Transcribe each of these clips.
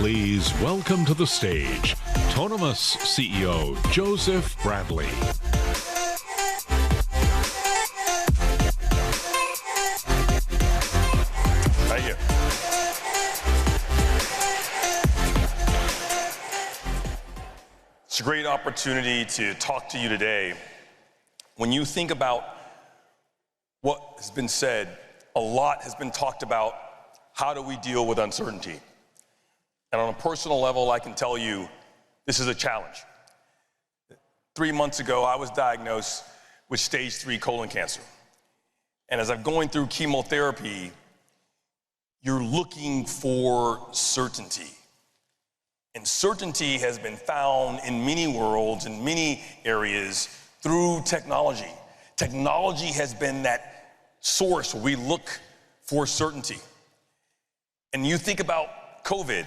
Please welcome to the stage Tonomus CEO Joseph Bradley. Thank you. It's a great opportunity to talk to you today. When you think about what has been said, a lot has been talked about. How do we deal with uncertainty? And on a personal level, I can tell you this is a challenge. 3 months ago, I was diagnosed with stage 3 colon cancer. And as I'm going through chemotherapy, you're looking for certainty. And certainty has been found in many worlds, in many areas, through technology. Technology has been that source where we look for certainty. And you think about COVID,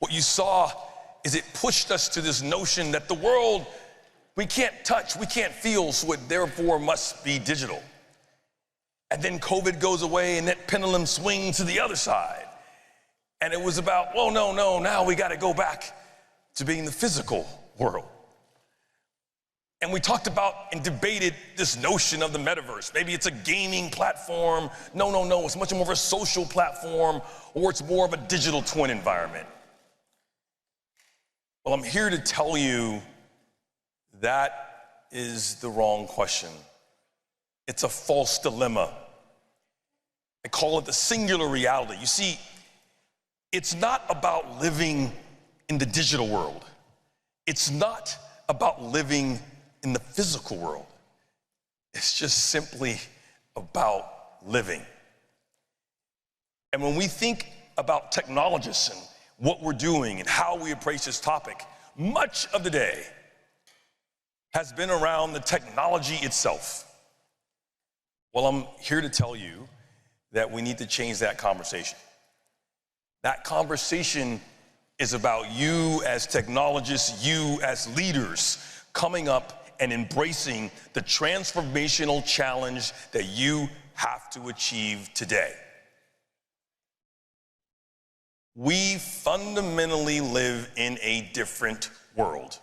what you saw is it pushed us to this notion that the world we can't touch, we can't feel, so it therefore must be digital. And then COVID goes away and that pendulum swings to the other side. And it was about, well, no, now we got to go back to being the physical world. And we talked about and debated this notion of the metaverse. Maybe it's a gaming platform. No, it's much more of a social platform, or it's more of a digital twin environment. Well, I'm here to tell you that is the wrong question. It's a false dilemma. I call it the singular reality. You see, it's not about living in the digital world. It's not about living in the physical world. It's just simply about living. And when we think about technologists and what we're doing and how we approach this topic, much of the day has been around the technology itself. Well, I'm here to tell you that we need to change that conversation. That conversation is about you as technologists, you as leaders, coming up and embracing the transformational challenge that you have to achieve today. We fundamentally live in a different world.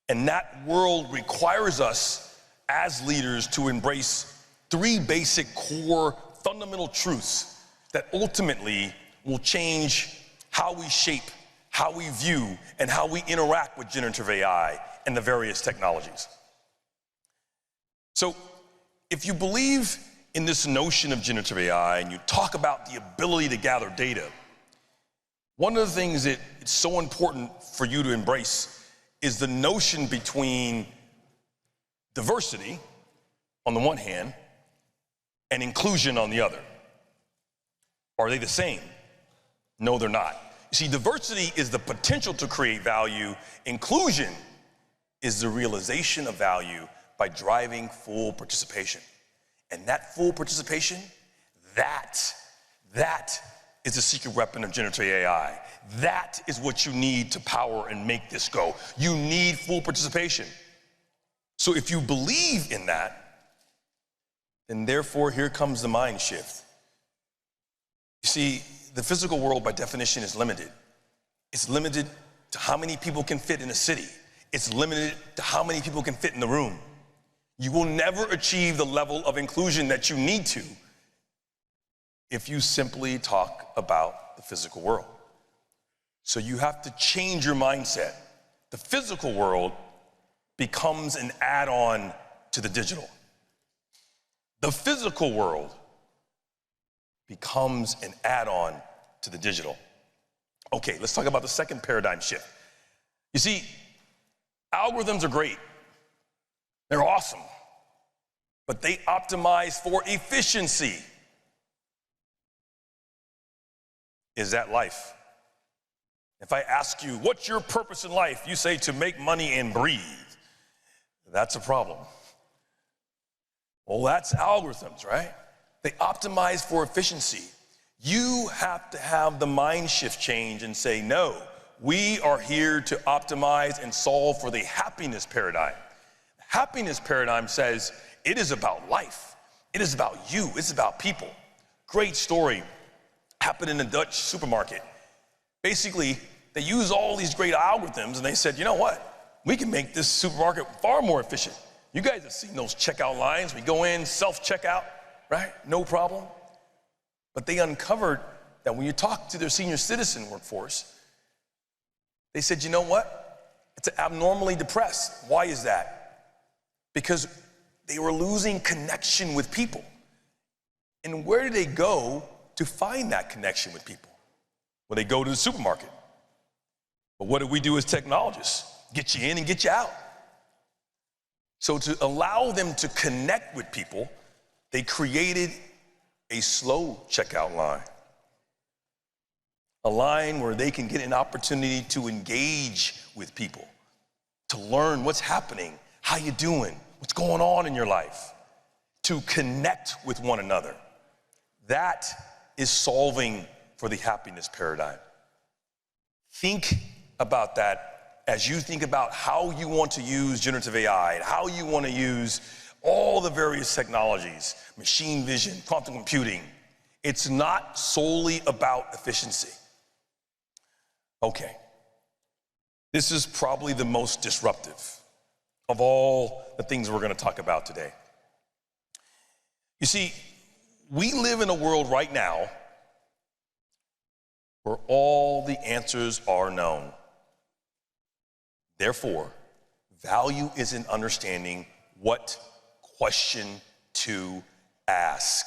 And that world requires us as leaders to embrace 3 basic core fundamental truths that ultimately will change how we shape, how we view, and how we interact with generative AI and the various technologies. So if you believe in this notion of generative AI and you talk about the ability to gather data, one of the things that it's so important for you to embrace is the notion between diversity on the one hand and inclusion on the other. Are they the same? No, they're not. You see, diversity is the potential to create value. Inclusion is the realization of value by driving full participation. And that full participation, that is the secret weapon of generative AI. That is what you need to power and make this go. You need full participation. So if you believe in that, then therefore here comes the mind shift. You see, the physical world by definition is limited. It's limited to how many people can fit in a city. It's limited to how many people can fit in the room. You will never achieve the level of inclusion that you need to if you simply talk about the physical world. So you have to change your mindset. The physical world becomes an add-on to the digital. The physical world becomes an add-on to the digital. Okay, let's talk about the second paradigm shift. You see, algorithms are great. They're awesome. But they optimize for efficiency. Is that life? If I ask you, what's your purpose in life? You say to make money and breathe. That's a problem. Well, that's algorithms, right? They optimize for efficiency. You have to have the mind shift change and say, no, we are here to optimize and solve for the happiness paradigm. The happiness paradigm says it is about life. It is about you. It's about people. Great story happened in a Dutch supermarket. Basically, they use all these great algorithms and they said, you know what? We can make this supermarket far more efficient. You guys have seen those checkout lines. We go in, self-checkout, right? No problem. But they uncovered that when you talk to their senior citizen workforce, they said, you know what? It's abnormally depressed. Why is that? Because they were losing connection with people. And where do they go to find that connection with people? Well, they go to the supermarket. But what do we do as technologists? Get you in and get you out. So to allow them to connect with people, they created a slow checkout line. A line where they can get an opportunity to engage with people, to learn what's happening, how you doing, what's going on in your life, to connect with one another. That is solving for the happiness paradigm. Think about that as you think about how you want to use generative AI, and how you want to use all the various technologies, machine vision, quantum computing. It's not solely about efficiency. Okay, this is probably the most disruptive of all the things we're going to talk about today. You see, we live in a world right now where all the answers are known. Therefore, value is in understanding what question to ask.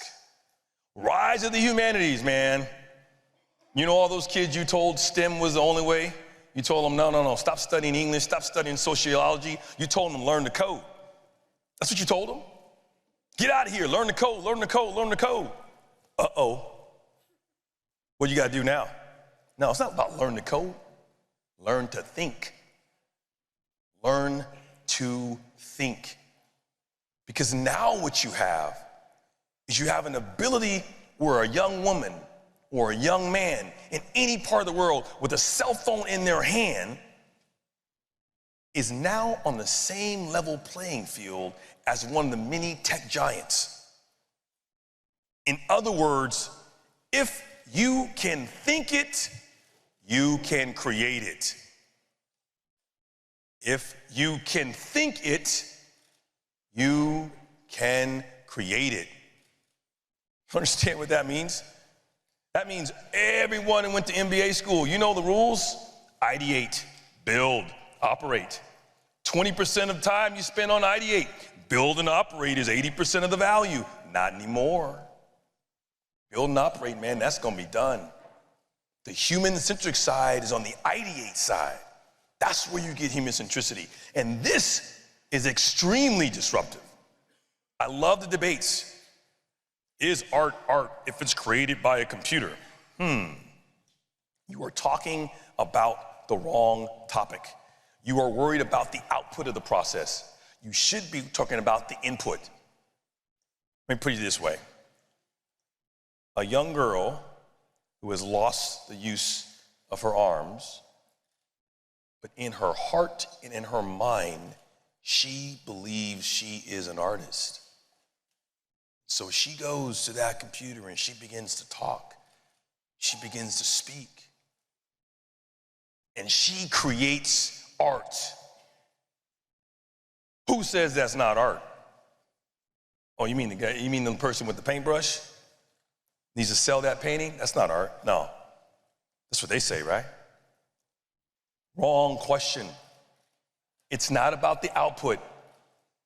Rise of the humanities, man. You know all those kids you told STEM was the only way? You told them, no, stop studying English, stop studying sociology. You told them learn the code. That's what you told them? Get out of here, learn the code, learn the code, learn the code. Uh-oh. What you gotta do now? No, it's not about learn the code. Learn to think. Learn to think. Because now what you have is you have an ability where a young woman or a young man in any part of the world with a cell phone in their hand is now on the same level playing field as one of the mini tech giants. In other words, if you can think it, you can create it. If you can think it, you can create it. Understand what that means? That means everyone who went to MBA school, you know the rules? Ideate, build, operate. 20% of the time you spend on ideate. Build and operate is 80% of the value. Not anymore. Build and operate, man, that's gonna be done. The human-centric side is on the ideate side. That's where you get human centricity. And this is extremely disruptive. I love the debates. Is art art if it's created by a computer? You are talking about the wrong topic. You are worried about the output of the process. You should be talking about the input. Let me put it this way. A young girl who has lost the use of her arms, but in her heart and in her mind, she believes she is an artist. So she goes to that computer and she begins to talk. She begins to speak. And she creates art. Who says that's not art? Oh, you mean the guy, you mean the person with the paintbrush? Needs to sell that painting? That's not art. No. That's what they say, right? Wrong question. It's not about the output.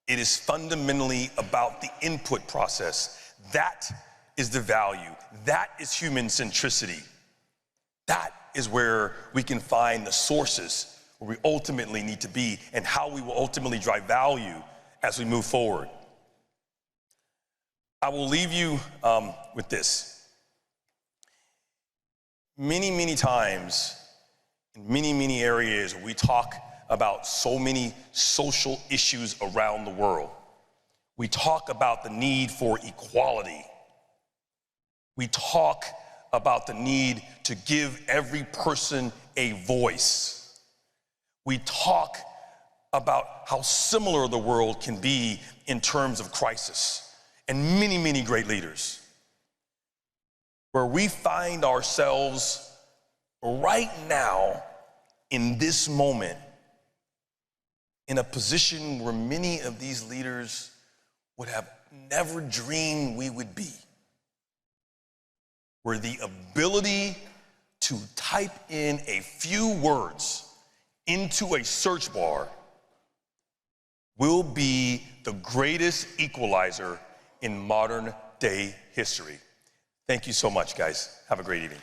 It is fundamentally about the input process. That is the value. That is human centricity. That is where we can find the sources where we ultimately need to be and how we will ultimately drive value as we move forward. I will leave you with this. Many times, in many areas, we talk about so many social issues around the world. We talk about the need for equality. We talk about the need to give every person a voice. We talk about how similar the world can be in terms of crisis, and many great leaders. Where we find ourselves right now, in this moment, in a position where many of these leaders would have never dreamed we would be, where the ability to type in a few words into a search bar will be the greatest equalizer in modern day history. Thank you so much, guys. Have a great evening.